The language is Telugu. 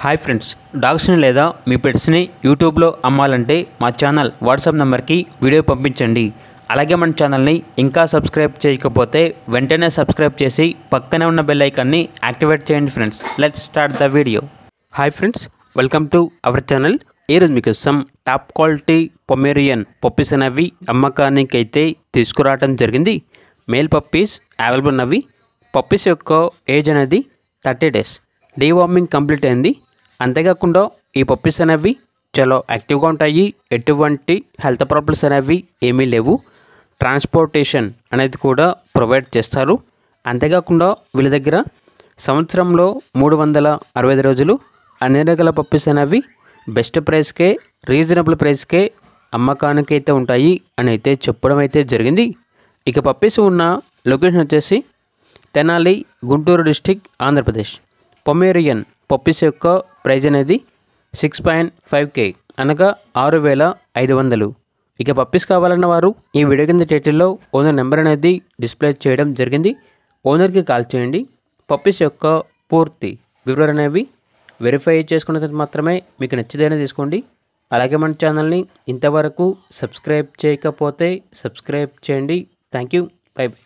హాయ్ ఫ్రెండ్స్, డాగ్స్ని లేదా మీ పెట్స్ని యూట్యూబ్లో అమ్మాలంటే మా ఛానల్ వాట్సాప్ నెంబర్కి వీడియో పంపించండి. అలాగే మన ఛానల్ని ఇంకా సబ్స్క్రైబ్ చేయకపోతే వెంటనే సబ్స్క్రైబ్ చేసి పక్కనే ఉన్న బెల్ ఐకాన్ని యాక్టివేట్ చేయండి friends. Let's start the video. Hi friends, welcome to our channel. ఈరోజు మీకోసం టాప్ క్వాలిటీ పొమేరియన్ పప్పీస్ అనేవి అమ్మకానికి అయితే తీసుకురావడం జరిగింది. మేల్ పప్పీస్ అవైలబుల్ ఉన్నవి. పప్పీస్ యొక్క ఏజ్ అనేది 30 days. డీవార్మింగ్ కంప్లీట్ అయింది. అంతేకాకుండా ఈ పప్పీస్ అనేవి చాలా యాక్టివ్గా ఉంటాయి. ఎటువంటి హెల్త్ ప్రాబ్లమ్స్ అనేవి ఏమీ లేవు. ట్రాన్స్పోర్టేషన్ అనేది కూడా ప్రొవైడ్ చేస్తారు. అంతేకాకుండా వీళ్ళ దగ్గర సంవత్సరంలో 365 రోజులు అన్ని రకాల పప్పీస్ అనేవి బెస్ట్ ప్రైస్కే, రీజనబుల్ ప్రైస్కే అమ్మకానికి అయితే ఉంటాయి అని అయితే చెప్పడం అయితే జరిగింది. ఇక పప్పీస్ ఉన్న లొకేషన్ వచ్చేసి Tenali, Guntur district, Andhra Pradesh. Pomeranian puppies యొక్క ప్రైజ్ అనేది 6.5K అనగా 6,500. ఇక పప్పీస్ కావాలన్న వారు ఈ వీడియో కింద టైటిల్లో ఓనర్ నెంబర్ అనేది డిస్ప్లే చేయడం జరిగింది. ఓనర్కి కాల్ చేయండి. పప్పీస్ యొక్క పూర్తి వివరాలు అనేవి వెరిఫై చేసుకున్న తర్వాత మాత్రమే మీకు నచ్చితేనే తీసుకోండి. అలాగే మన ఛానల్ని ఇంతవరకు సబ్స్క్రైబ్ చేయకపోతే సబ్స్క్రైబ్ చేయండి. Thank you. By by.